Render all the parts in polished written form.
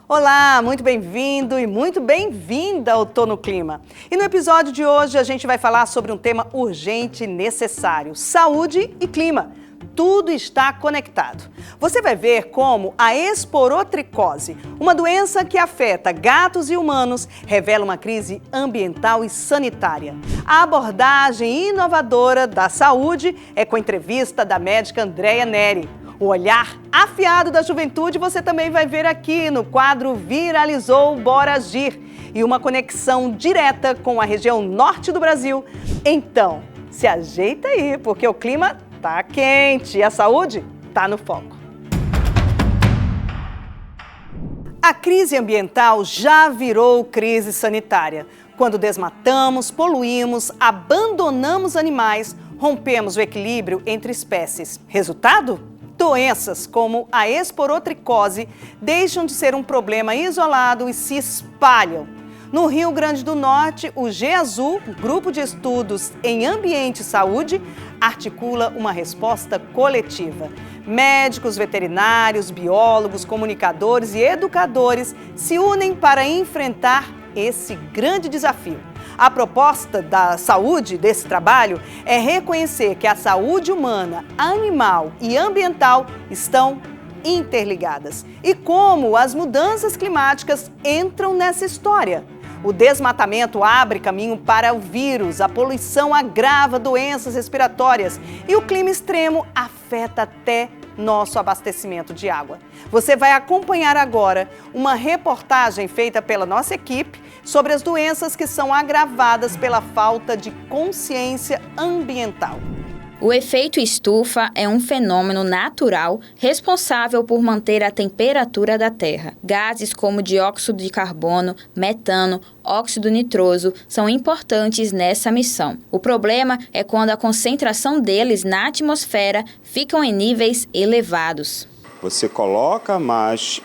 Olá, muito bem-vindo e muito bem-vinda ao Tô no Clima. E no episódio de hoje a gente vai falar sobre um tema urgente e necessário: saúde e clima. Tudo está conectado. Você vai ver como a esporotricose, uma doença que afeta gatos e humanos, revela uma crise ambiental e sanitária. A abordagem inovadora da saúde é com a entrevista da médica Andréia Neri. O olhar afiado da juventude você também vai ver aqui no quadro Viralizou, Bora Agir, e uma conexão direta com a região norte do Brasil. Então, se ajeita aí, porque o clima tá quente e a saúde tá no foco. A crise ambiental já virou crise sanitária. Quando desmatamos, poluímos, abandonamos animais, rompemos o equilíbrio entre espécies. Resultado? Doenças como a esporotricose deixam de ser um problema isolado e se espalham. No Rio Grande do Norte, o GEAZU, Grupo de Estudos em Ambiente e Saúde, articula uma resposta coletiva. Médicos, veterinários, biólogos, comunicadores e educadores se unem para enfrentar esse grande desafio. A proposta da saúde desse trabalho é reconhecer que a saúde humana, animal e ambiental estão interligadas. E como as mudanças climáticas entram nessa história? O desmatamento abre caminho para o vírus, a poluição agrava doenças respiratórias e o clima extremo afeta até nosso abastecimento de água. Você vai acompanhar agora uma reportagem feita pela nossa equipe sobre as doenças que são agravadas pela falta de consciência ambiental. O efeito estufa é um fenômeno natural responsável por manter a temperatura da Terra. Gases como dióxido de carbono, metano, óxido nitroso são importantes nessa missão. O problema é quando a concentração deles na atmosfera ficam em níveis elevados. Você coloca mais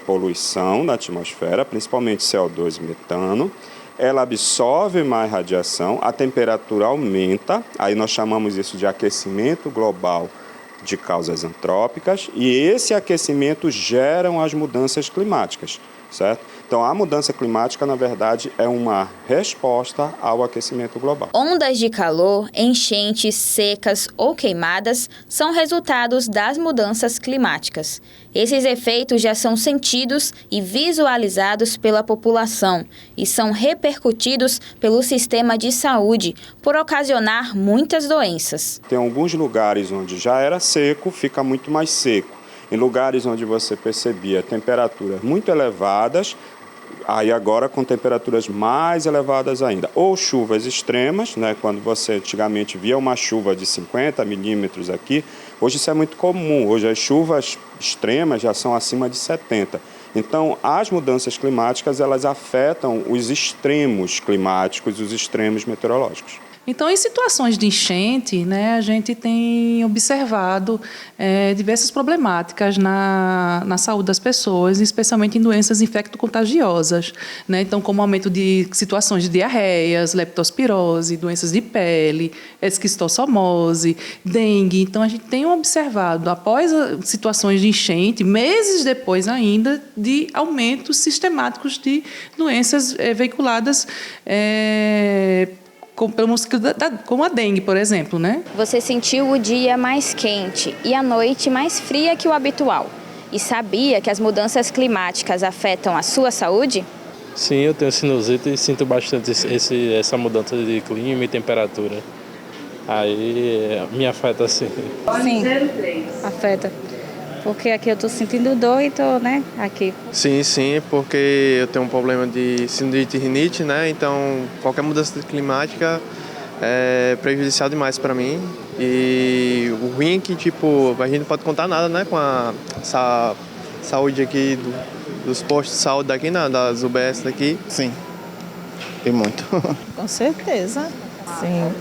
poluição na atmosfera, principalmente CO2 e metano. Ela absorve mais radiação, a temperatura aumenta, aí nós chamamos isso de aquecimento global de causas antrópicas, e esse aquecimento gera as mudanças climáticas, certo? Então, a mudança climática, na verdade, é uma resposta ao aquecimento global. Ondas de calor, enchentes, secas ou queimadas são resultados das mudanças climáticas. Esses efeitos já são sentidos e visualizados pela população e são repercutidos pelo sistema de saúde por ocasionar muitas doenças. Tem alguns lugares onde já era seco, fica muito mais seco. Em lugares onde você percebia temperaturas muito elevadas, aí agora com temperaturas mais elevadas ainda. Ou chuvas extremas, né, quando você antigamente via uma chuva de 50 milímetros aqui, hoje isso é muito comum. Hoje as chuvas extremas já são acima de 70. Então, as mudanças climáticas, elas afetam os extremos climáticos, os extremos meteorológicos. Então, em situações de enchente, né, a gente tem observado diversas problemáticas na saúde das pessoas, especialmente em doenças infecto-contagiosas, né? Então, como aumento de situações de diarreias, leptospirose, doenças de pele, esquistossomose, dengue. Então, a gente tem observado, após situações de enchente, meses depois ainda, de aumentos sistemáticos de doenças veiculadas pelo mosquito como a dengue, por exemplo, né? Você sentiu o dia mais quente e a noite mais fria que o habitual. E sabia que as mudanças climáticas afetam a sua saúde? Sim, eu tenho sinusite e sinto bastante essa mudança de clima e temperatura. Aí me afeta assim. Sim, afeta. Porque aqui eu estou sentindo dor e estou, né, aqui. Sim, porque eu tenho um problema de sinusite e rinite, né? Então, qualquer mudança climática é prejudicial demais para mim. E o ruim é que, tipo, a gente não pode contar nada, né, com a saúde aqui, dos postos de saúde daqui, né, das UBS daqui. Sim, e muito. Com certeza, sim.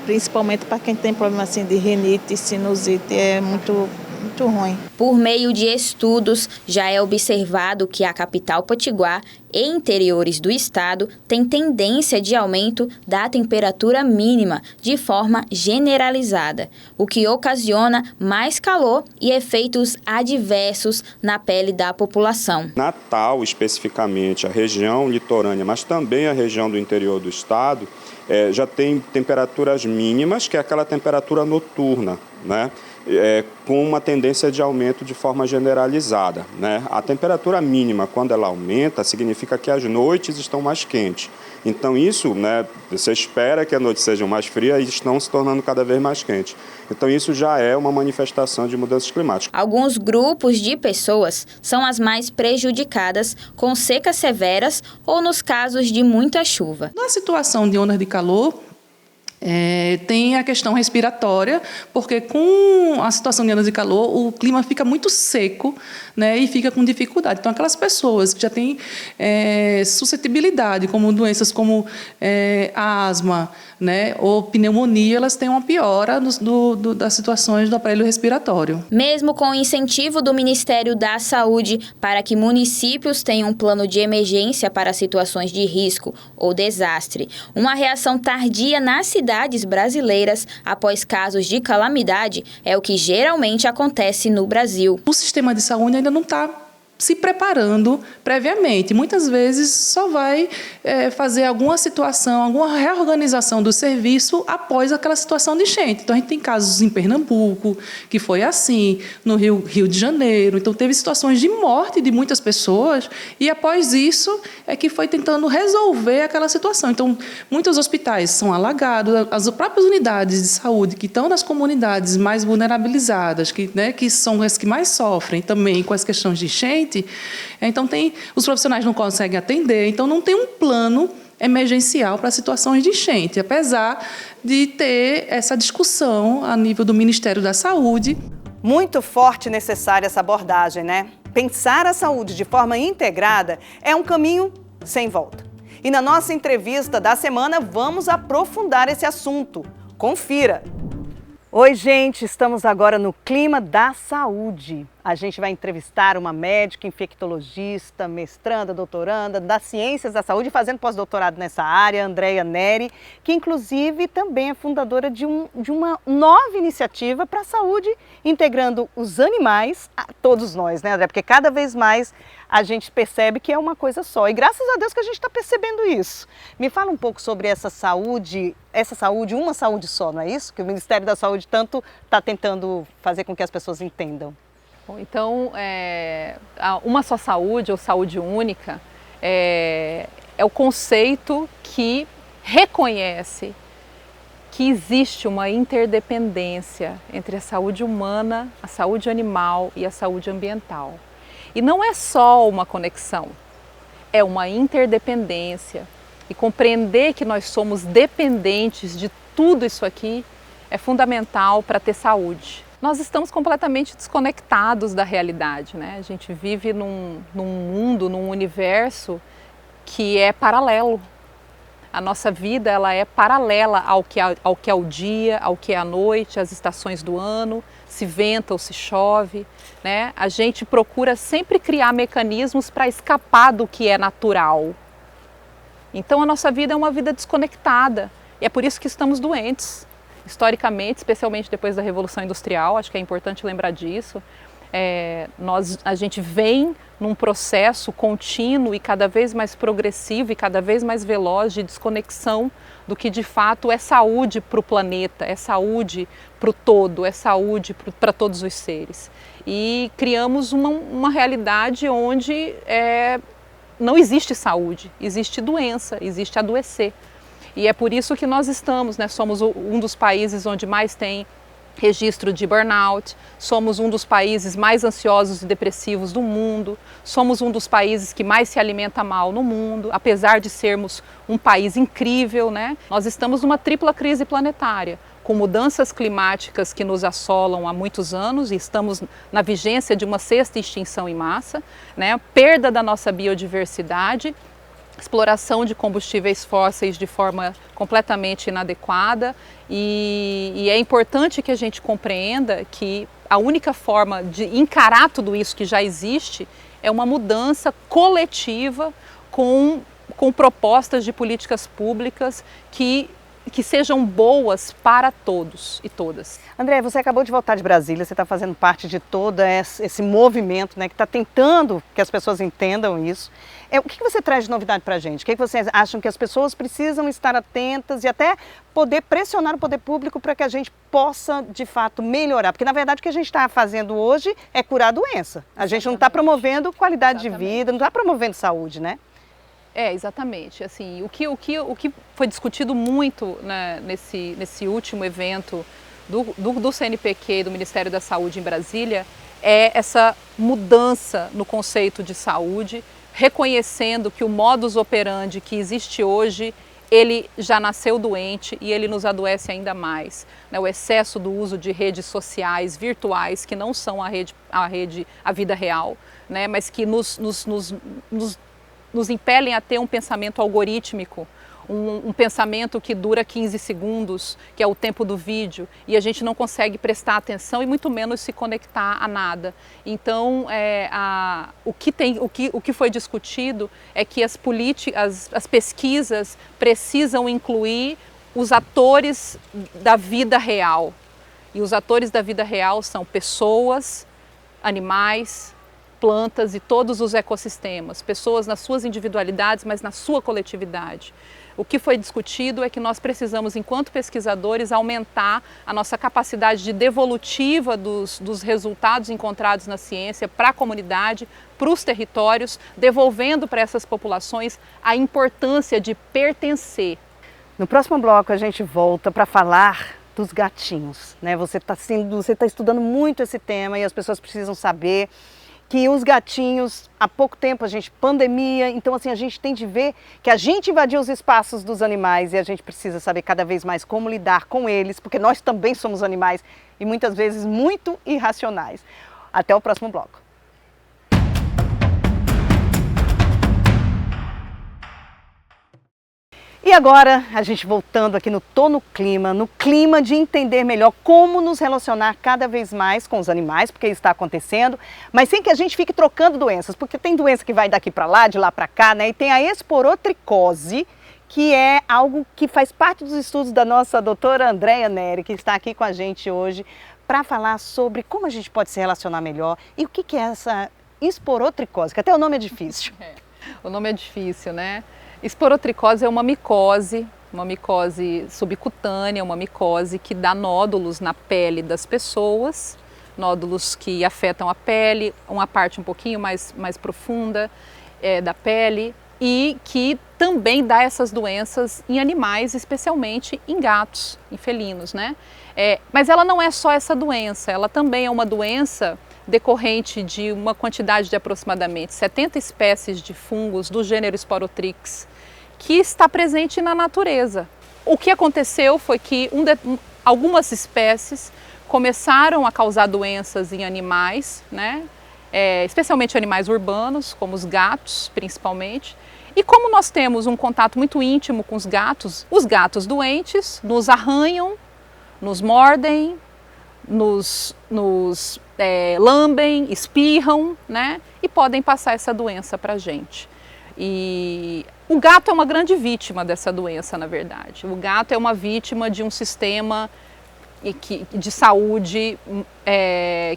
Principalmente para quem tem problema assim de rinite e sinusite, é muito muito ruim. Por meio de estudos, já é observado que a capital potiguar e interiores do estado têm tendência de aumento da temperatura mínima de forma generalizada, o que ocasiona mais calor e efeitos adversos na pele da população. Natal, especificamente, a região litorânea, mas também a região do interior do estado, já tem temperaturas mínimas, que é aquela temperatura noturna, né? Com uma tendência de aumento de forma generalizada, né? A temperatura mínima, quando ela aumenta, significa que as noites estão mais quentes. Então isso, né, você espera que a noite seja mais fria e estão se tornando cada vez mais quentes. Então isso já é uma manifestação de mudanças climáticas. Alguns grupos de pessoas são as mais prejudicadas com secas severas ou nos casos de muita chuva. Na situação de ondas de calor, tem a questão respiratória, porque com a situação de ondas de calor, o clima fica muito seco, né, e fica com dificuldade. Então, aquelas pessoas que já têm suscetibilidade, como doenças como asma, né, ou pneumonia, elas têm uma piora das situações do aparelho respiratório. Mesmo com o incentivo do Ministério da Saúde para que municípios tenham um plano de emergência para situações de risco ou desastre, uma reação tardia nas cidades brasileiras após casos de calamidade é o que geralmente acontece no Brasil. O sistema de saúde ainda não está se preparando previamente. Muitas vezes só vai fazer alguma situação, alguma reorganização do serviço após aquela situação de enchente. Então, a gente tem casos em Pernambuco, que foi assim, no Rio de Janeiro. Então, teve situações de morte de muitas pessoas e, após isso, é que foi tentando resolver aquela situação. Então, muitos hospitais são alagados, as próprias unidades de saúde que estão nas comunidades mais vulnerabilizadas, que são as que mais sofrem também com as questões de enchente. Então, os profissionais não conseguem atender, então não tem um plano emergencial para situações de enchente, apesar de ter essa discussão a nível do Ministério da Saúde. Muito forte e necessária essa abordagem, né? Pensar a saúde de forma integrada é um caminho sem volta. E na nossa entrevista da semana, vamos aprofundar esse assunto. Confira! Oi, gente! Estamos agora no clima da saúde. A gente vai entrevistar uma médica infectologista, mestranda, doutoranda das ciências da saúde, fazendo pós-doutorado nessa área, Andréia Neri, que inclusive também é fundadora de uma nova iniciativa para a saúde, integrando os animais a todos nós, né, André? Porque cada vez mais a gente percebe que é uma coisa só. E graças a Deus que a gente está percebendo isso. Me fala um pouco sobre essa saúde, uma saúde só, não é isso? Que o Ministério da Saúde tanto está tentando fazer com que as pessoas entendam. Bom, então, uma só saúde ou saúde única é o conceito que reconhece que existe uma interdependência entre a saúde humana, a saúde animal e a saúde ambiental. E não é só uma conexão, é uma interdependência. E compreender que nós somos dependentes de tudo isso aqui é fundamental para ter saúde. Nós estamos completamente desconectados da realidade, né? A gente vive num mundo, num universo que é paralelo. A nossa vida ela é paralela ao que é o dia, ao que é a noite, as estações do ano, se venta ou se chove, né? A gente procura sempre criar mecanismos para escapar do que é natural. Então a nossa vida é uma vida desconectada e é por isso que estamos doentes. Historicamente, especialmente depois da Revolução Industrial, acho que é importante lembrar disso, a gente vem num processo contínuo e cada vez mais progressivo e cada vez mais veloz de desconexão do que de fato é saúde para o planeta, é saúde para o todo, é saúde para todos os seres. E criamos uma realidade onde não existe saúde, existe doença, existe adoecer. E é por isso que nós estamos, né? Somos um dos países onde mais tem registro de burnout, somos um dos países mais ansiosos e depressivos do mundo, somos um dos países que mais se alimenta mal no mundo, apesar de sermos um país incrível, né? Nós estamos numa tripla crise planetária, com mudanças climáticas que nos assolam há muitos anos e estamos na vigência de uma sexta extinção em massa, né? Perda da nossa biodiversidade, exploração de combustíveis fósseis de forma completamente inadequada e é importante que a gente compreenda que a única forma de encarar tudo isso que já existe é uma mudança coletiva com propostas de políticas públicas que sejam boas para todos e todas. André, você acabou de voltar de Brasília, você está fazendo parte de todo esse movimento, né, que está tentando que as pessoas entendam isso. O que você traz de novidade para a gente? O que vocês acham que as pessoas precisam estar atentas e até poder pressionar o poder público para que a gente possa, de fato, melhorar? Porque, na verdade, o que a gente está fazendo hoje é curar a doença. A gente não está promovendo qualidade de vida, não está promovendo saúde, né? Exatamente. Assim, o que foi discutido muito, né, nesse último evento do CNPq e do Ministério da Saúde em Brasília é essa mudança no conceito de saúde, reconhecendo que o modus operandi que existe hoje, ele já nasceu doente e ele nos adoece ainda mais. Né? O excesso do uso de redes sociais virtuais, que não são a vida real, né? Mas que nos impelem a ter um pensamento algorítmico, um pensamento que dura 15 segundos, que é o tempo do vídeo, e a gente não consegue prestar atenção e muito menos se conectar a nada. Então, o que foi discutido é que as pesquisas precisam incluir os atores da vida real. E os atores da vida real são pessoas, animais, plantas e todos os ecossistemas, pessoas nas suas individualidades, mas na sua coletividade. O que foi discutido é que nós precisamos, enquanto pesquisadores, aumentar a nossa capacidade de devolutiva dos resultados encontrados na ciência para a comunidade, para os territórios, devolvendo para essas populações a importância de pertencer. No próximo bloco a gente volta para falar dos gatinhos, né? Você está estudando muito esse tema e as pessoas precisam saber que os gatinhos, há pouco tempo pandemia, então assim, a gente tem de ver que a gente invadiu os espaços dos animais e a gente precisa saber cada vez mais como lidar com eles, porque nós também somos animais e muitas vezes muito irracionais. Até o próximo bloco. E agora, a gente voltando aqui no Tô no clima de entender melhor como nos relacionar cada vez mais com os animais, porque isso está acontecendo, mas sem que a gente fique trocando doenças, porque tem doença que vai daqui para lá, de lá para cá, né? E tem a esporotricose, que é algo que faz parte dos estudos da nossa doutora Andréia Neri, que está aqui com a gente hoje, para falar sobre como a gente pode se relacionar melhor e o que é essa esporotricose, que até o nome é difícil. O nome é difícil, né? Esporotricose é uma micose subcutânea, uma micose que dá nódulos na pele das pessoas, nódulos que afetam a pele, uma parte um pouquinho mais profunda da pele e que também dá essas doenças em animais, especialmente em gatos, em felinos, né? Mas ela não é só essa doença, ela também é uma doença decorrente de uma quantidade de aproximadamente 70 espécies de fungos do gênero Sporotrix, que está presente na natureza. O que aconteceu foi que algumas espécies começaram a causar doenças em animais, né? Especialmente animais urbanos, como os gatos, principalmente. E como nós temos um contato muito íntimo com os gatos doentes nos arranham, nos mordem, nos lambem, espirram, né? E podem passar essa doença para a gente. E o gato é uma grande vítima dessa doença, na verdade. O gato é uma vítima de um sistema de saúde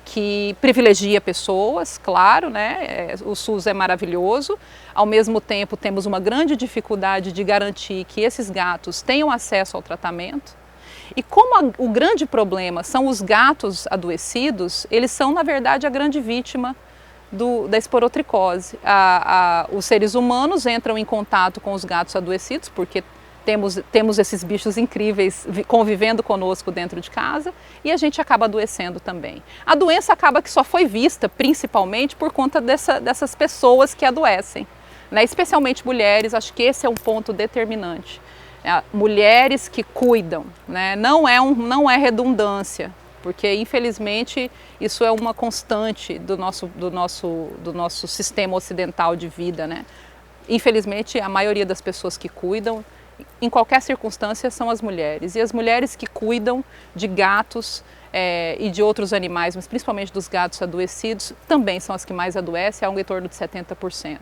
que privilegia pessoas, claro, né? O SUS é maravilhoso. Ao mesmo tempo, temos uma grande dificuldade de garantir que esses gatos tenham acesso ao tratamento. E como o grande problema são os gatos adoecidos, eles são, na verdade, a grande vítima da esporotricose. Os seres humanos entram em contato com os gatos adoecidos, porque temos esses bichos incríveis convivendo conosco dentro de casa, e a gente acaba adoecendo também. A doença acaba que só foi vista, principalmente, por conta dessas pessoas que adoecem, né? Especialmente mulheres, acho que esse é um ponto determinante. Mulheres que cuidam, né? Não é redundância, porque infelizmente isso é uma constante do nosso sistema ocidental de vida, né? Infelizmente a maioria das pessoas que cuidam, em qualquer circunstância, são as mulheres. E as mulheres que cuidam de gatos e de outros animais, mas principalmente dos gatos adoecidos, também são as que mais adoecem, algo em torno de 70%.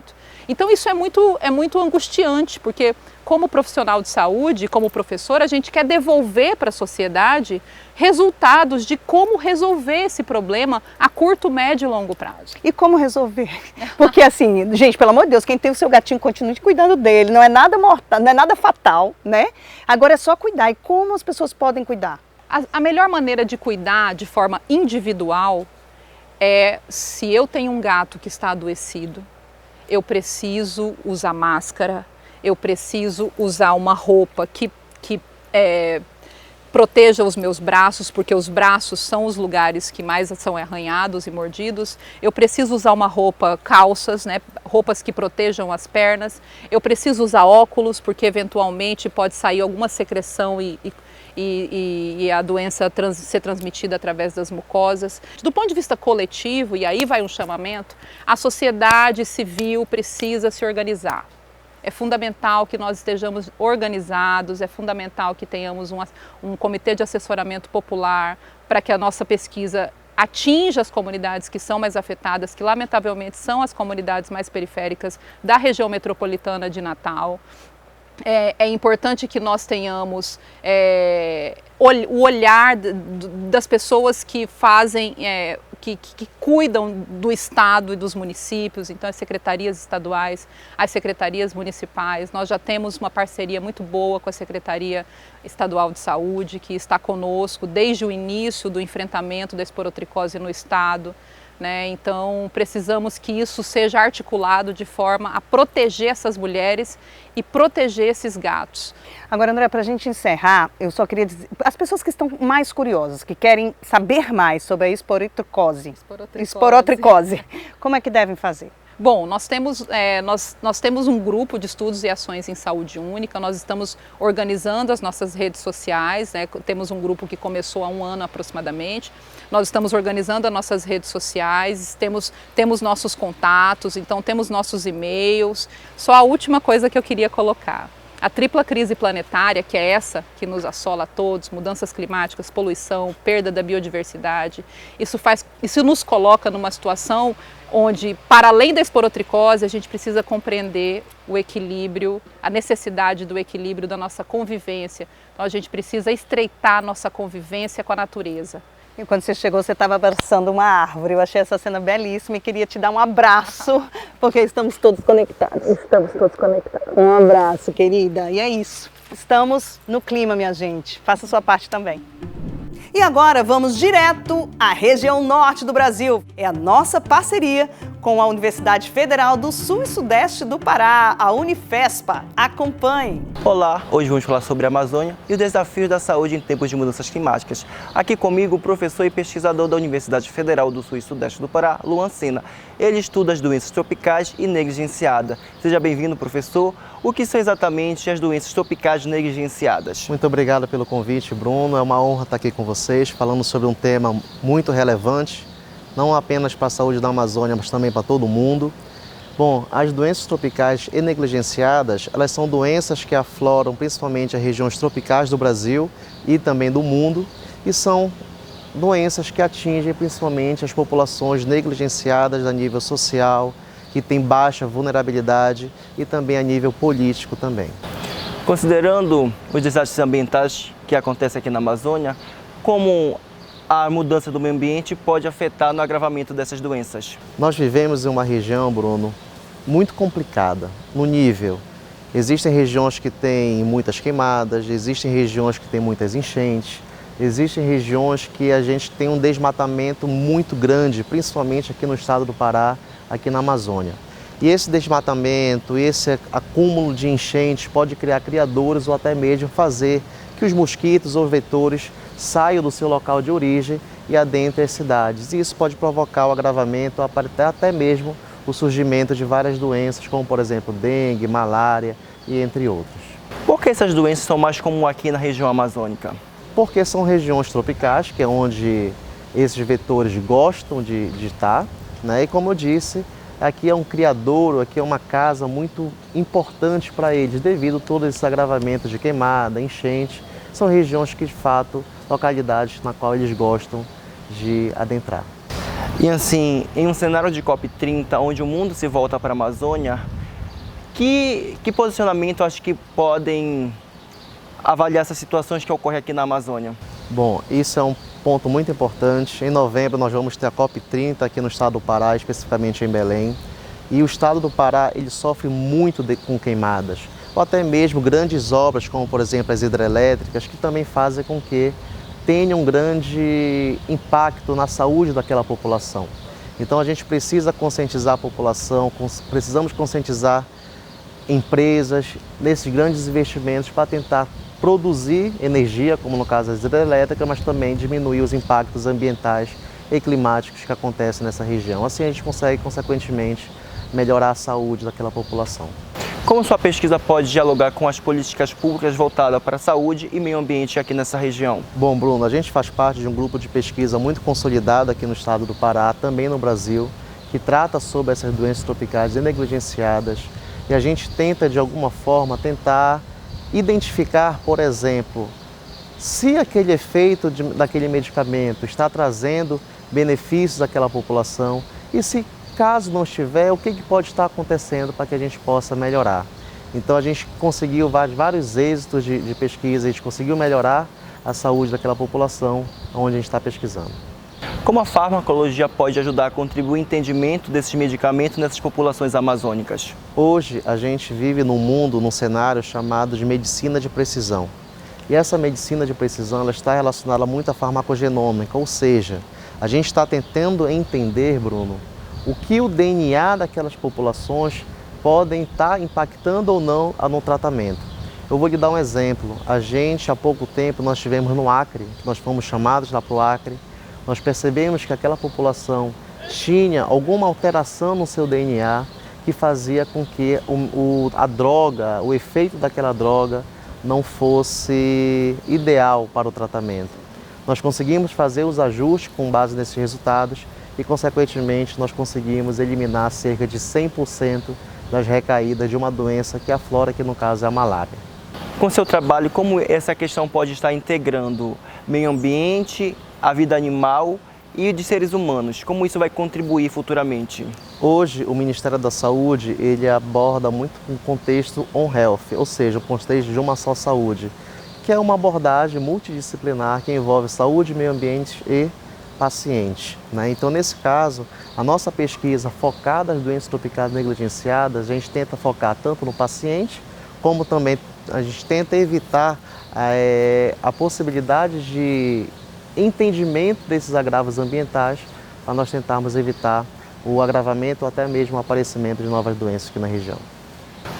Então isso é muito angustiante, porque como profissional de saúde, como professor, a gente quer devolver para a sociedade resultados de como resolver esse problema a curto, médio e longo prazo. E como resolver? Porque assim, gente, pelo amor de Deus, quem tem o seu gatinho, continue cuidando dele, não é nada mortal, não é nada fatal, né? Agora é só cuidar. E como as pessoas podem cuidar? A melhor maneira de cuidar de forma individual é, se eu tenho um gato que está adoecido, eu preciso usar máscara, eu preciso usar uma roupa que proteja os meus braços, porque os braços são os lugares que mais são arranhados e mordidos. Eu preciso usar uma roupa, calças, né, roupas que protejam as pernas. Eu preciso usar óculos, porque eventualmente pode sair alguma secreção e a doença ser transmitida através das mucosas. Do ponto de vista coletivo, e aí vai um chamamento, a sociedade civil precisa se organizar. É fundamental que nós estejamos organizados, é fundamental que tenhamos um comitê de assessoramento popular para que a nossa pesquisa atinja as comunidades que são mais afetadas, que lamentavelmente são as comunidades mais periféricas da região metropolitana de Natal. É importante que nós tenhamos o olhar das pessoas que fazem, que cuidam do Estado e dos municípios, então as secretarias estaduais, as secretarias municipais. Nós já temos uma parceria muito boa com a Secretaria Estadual de Saúde, que está conosco desde o início do enfrentamento da esporotricose no Estado. Né? Então precisamos que isso seja articulado de forma a proteger essas mulheres e proteger esses gatos. Agora, André, para a gente encerrar, eu só queria dizer, as pessoas que estão mais curiosas, que querem saber mais sobre a esporotricose, como é que devem fazer? Bom, nós temos um grupo de estudos e ações em saúde única, nós estamos organizando as nossas redes sociais, né? Temos um grupo que começou há um ano aproximadamente, nós estamos organizando as nossas redes sociais, temos nossos contatos, então temos nossos e-mails. Só a última coisa que eu queria colocar. A tripla crise planetária, que é essa que nos assola a todos, mudanças climáticas, poluição, perda da biodiversidade, isso nos coloca numa situação onde, para além da esporotricose, a gente precisa compreender o equilíbrio, a necessidade do equilíbrio da nossa convivência. Então a gente precisa estreitar a nossa convivência com a natureza. E quando você chegou, você estava abraçando uma árvore. Eu achei essa cena belíssima e queria te dar um abraço, porque estamos todos conectados. Um abraço, querida. E é isso. Estamos no clima, minha gente. Faça a sua parte também. E agora vamos direto à região norte do Brasil. É a nossa parceria com a Universidade Federal do Sul e Sudeste do Pará, a Unifespa. Acompanhe! Olá, hoje vamos falar sobre a Amazônia e os desafios da saúde em tempos de mudanças climáticas. Aqui comigo o professor e pesquisador da Universidade Federal do Sul e Sudeste do Pará, Luan Sena. Ele estuda as doenças tropicais e negligenciadas. Seja bem-vindo, professor. O que são exatamente as doenças tropicais negligenciadas? Muito obrigado pelo convite, Bruno. É uma honra estar aqui com vocês, falando sobre um tema muito relevante, não apenas para a saúde da Amazônia, mas também para todo mundo. Bom, as doenças tropicais e negligenciadas, elas são doenças que afloram principalmente as regiões tropicais do Brasil e também do mundo, e são doenças que atingem principalmente as populações negligenciadas a nível social, que têm baixa vulnerabilidade e também a nível político também. Considerando os desastres ambientais que acontecem aqui na Amazônia, como a mudança do meio ambiente pode afetar no agravamento dessas doenças? Nós vivemos em uma região, Bruno, muito complicada no nível. Existem regiões que têm muitas queimadas, existem regiões que têm muitas enchentes, existem regiões que a gente tem um desmatamento muito grande, principalmente aqui no estado do Pará, aqui na Amazônia. E esse desmatamento, esse acúmulo de enchentes pode criar criadouros ou até mesmo fazer que os mosquitos ou vetores saiam do seu local de origem e adentrem as cidades. E isso pode provocar o agravamento, até mesmo o surgimento de várias doenças, como por exemplo dengue, malária e entre outros. Por que essas doenças são mais comuns aqui na região amazônica? Porque são regiões tropicais, que é onde esses vetores gostam de estar, né? E como eu disse, aqui é um criadouro, aqui é uma casa muito importante para eles, devido a todos esses agravamentos de queimada, enchente, são regiões que, de fato, localidades na qual eles gostam de adentrar. E assim, em um cenário de COP30, onde o mundo se volta para a Amazônia, que posicionamento acho que podem avaliar essas situações que ocorrem aqui na Amazônia? Bom, isso é um ponto muito importante. Em novembro nós vamos ter a COP30 aqui no estado do Pará, especificamente em Belém. E o estado do Pará ele sofre muito com queimadas, ou até mesmo grandes obras, como por exemplo as hidrelétricas, que também fazem com que tenha um grande impacto na saúde daquela população. Então a gente precisa conscientizar a população, precisamos conscientizar empresas nesses grandes investimentos para tentar produzir energia, como no caso das hidrelétricas, mas também diminuir os impactos ambientais e climáticos que acontecem nessa região. Assim a gente consegue, consequentemente, melhorar a saúde daquela população. Como sua pesquisa pode dialogar com as políticas públicas voltadas para a saúde e meio ambiente aqui nessa região? Bom, Bruno, a gente faz parte de um grupo de pesquisa muito consolidado aqui no estado do Pará, também no Brasil, que trata sobre essas doenças tropicais negligenciadas, e a gente tenta, de alguma forma, tentar identificar, por exemplo, se aquele efeito daquele medicamento está trazendo benefícios àquela população e se caso não estiver, o que pode estar acontecendo para que a gente possa melhorar. Então a gente conseguiu vários êxitos de pesquisa, a gente conseguiu melhorar a saúde daquela população onde a gente está pesquisando. Como a farmacologia pode ajudar a contribuir no entendimento desses medicamentos nessas populações amazônicas? Hoje a gente vive num mundo, num cenário chamado de medicina de precisão. E essa medicina de precisão ela está relacionada muito à farmacogenômica, ou seja, a gente está tentando entender, Bruno, o que o DNA daquelas populações podem estar impactando ou não no tratamento. Eu vou lhe dar um exemplo. A gente, há pouco tempo, nós estivemos no Acre, nós fomos chamados lá para o Acre, nós percebemos que aquela população tinha alguma alteração no seu DNA que fazia com que a droga, o efeito daquela droga não fosse ideal para o tratamento. Nós conseguimos fazer os ajustes com base nesses resultados e, consequentemente, nós conseguimos eliminar cerca de 100% das recaídas de uma doença que aflora, que no caso é a malária. Com seu trabalho, como essa questão pode estar integrando meio ambiente, a vida animal e de seres humanos? Como isso vai contribuir futuramente? Hoje, o Ministério da Saúde ele aborda muito um contexto On Health, ou seja, o contexto de uma só saúde, que é uma abordagem multidisciplinar que envolve saúde, meio ambiente e paciente, né? Então, nesse caso, a nossa pesquisa focada nas doenças tropicais negligenciadas, a gente tenta focar tanto no paciente, como também a gente tenta evitar a possibilidade de entendimento desses agravos ambientais, para nós tentarmos evitar o agravamento ou até mesmo o aparecimento de novas doenças aqui na região.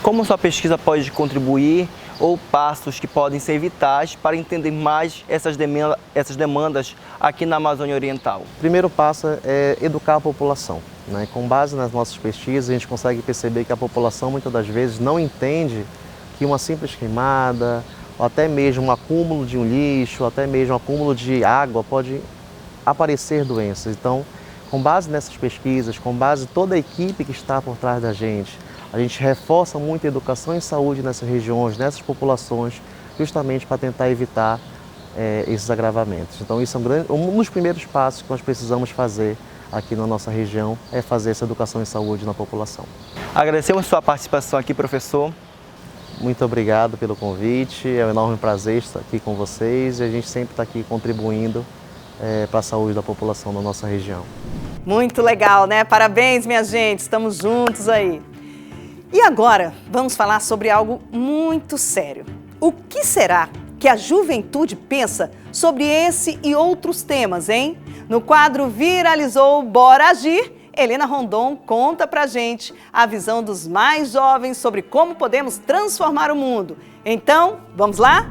Como sua pesquisa pode contribuir ou passos que podem ser vitais para entender mais essas demandas aqui na Amazônia Oriental? O primeiro passo é educar a população, né? Com base nas nossas pesquisas, a gente consegue perceber que a população muitas das vezes não entende que uma simples queimada, ou até mesmo um acúmulo de um lixo, ou até mesmo um acúmulo de água pode aparecer doenças. Então, com base nessas pesquisas, com base em toda a equipe que está por trás da gente, a gente reforça muito a educação em saúde nessas regiões, nessas populações, justamente para tentar evitar esses agravamentos. Então, isso é um dos primeiros passos que nós precisamos fazer aqui na nossa região, é fazer essa educação em saúde na população. Agradecemos sua participação aqui, professor. Muito obrigado pelo convite, é um enorme prazer estar aqui com vocês e a gente sempre está aqui contribuindo para a saúde da população da nossa região. Muito legal, né? Parabéns, minha gente, estamos juntos aí. E agora, vamos falar sobre algo muito sério. O que será que a juventude pensa sobre esse e outros temas, hein? No quadro Viralizou, Bora Agir, Helena Rondon conta pra gente a visão dos mais jovens sobre como podemos transformar o mundo. Então, vamos lá?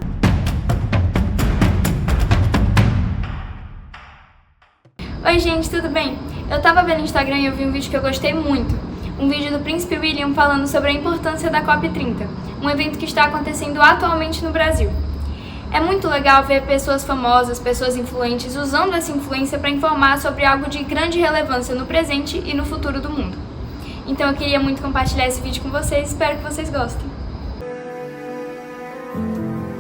Oi gente, tudo bem? Eu tava vendo no Instagram e eu vi um vídeo que eu gostei muito. Um vídeo do Príncipe William falando sobre a importância da COP30, um evento que está acontecendo atualmente no Brasil. É muito legal ver pessoas famosas, pessoas influentes usando essa influência para informar sobre algo de grande relevância no presente e no futuro do mundo. Então eu queria muito compartilhar esse vídeo com vocês, espero que vocês gostem.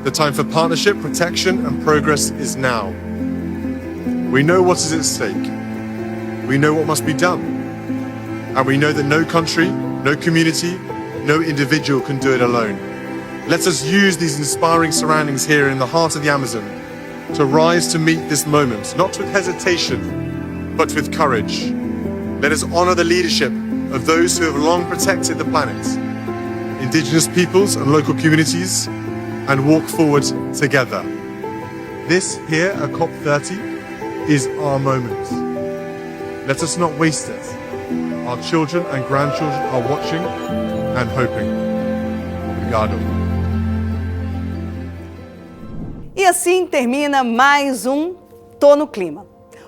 The time for partnership, protection and progress is now. We know what is at stake. We know what must be done. And we know that no country, no community, no individual can do it alone. Let us use these inspiring surroundings here in the heart of the Amazon to rise to meet this moment, not with hesitation, but with courage. Let us honor the leadership of those who have long protected the planet, indigenous peoples and local communities, and walk forward together. This here at COP30 is our moment. Let us not waste it. Our children and grandchildren are watching and hoping. Obrigado. E assim termina mais um Tô no Clima.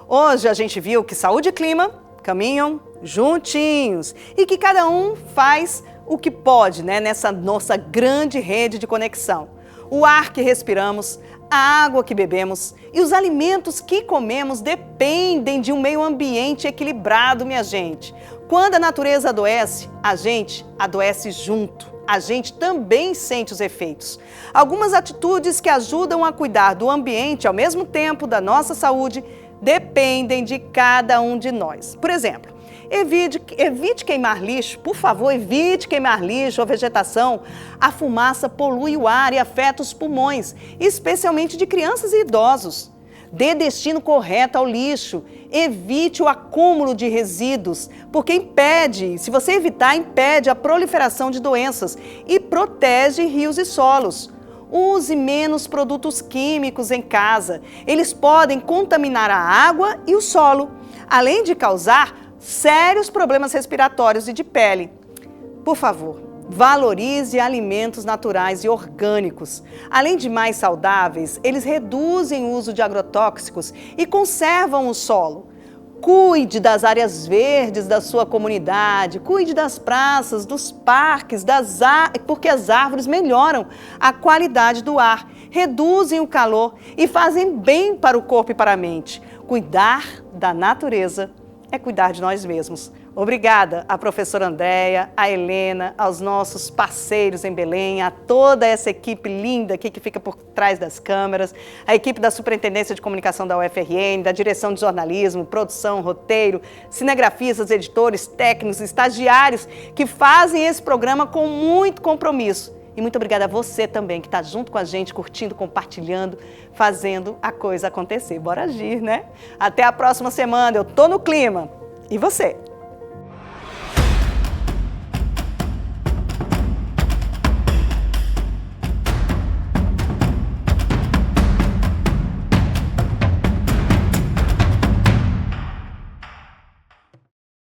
Hoje a gente viu que saúde e clima caminham juntinhos e que cada um faz o que pode, né, nessa nossa grande rede de conexão. O ar que respiramos, a água que bebemos e os alimentos que comemos dependem de um meio ambiente equilibrado, minha gente. Quando a natureza adoece, a gente adoece junto. A gente também sente os efeitos. Algumas atitudes que ajudam a cuidar do ambiente ao mesmo tempo da nossa saúde dependem de cada um de nós. Por exemplo, evite queimar lixo, por favor, evite queimar lixo ou vegetação. A fumaça polui o ar e afeta os pulmões, especialmente de crianças e idosos. Dê destino correto ao lixo, evite o acúmulo de resíduos, porque se você evitar, impede a proliferação de doenças e protege rios e solos. Use menos produtos químicos em casa, eles podem contaminar a água e o solo, além de causar sérios problemas respiratórios e de pele. Por favor, valorize alimentos naturais e orgânicos. Além de mais saudáveis, eles reduzem o uso de agrotóxicos e conservam o solo. Cuide das áreas verdes da sua comunidade, cuide das praças, dos parques, porque as árvores melhoram a qualidade do ar, reduzem o calor e fazem bem para o corpo e para a mente. Cuidar da natureza é cuidar de nós mesmos. Obrigada à professora Andréia, à Helena, aos nossos parceiros em Belém, a toda essa equipe linda aqui que fica por trás das câmeras, a equipe da Superintendência de Comunicação da UFRN, da Direção de Jornalismo, Produção, Roteiro, cinegrafistas, editores, técnicos, estagiários que fazem esse programa com muito compromisso. E muito obrigada a você também que está junto com a gente, curtindo, compartilhando, fazendo a coisa acontecer. Bora agir, né? Até a próxima semana. Eu tô no clima. E você?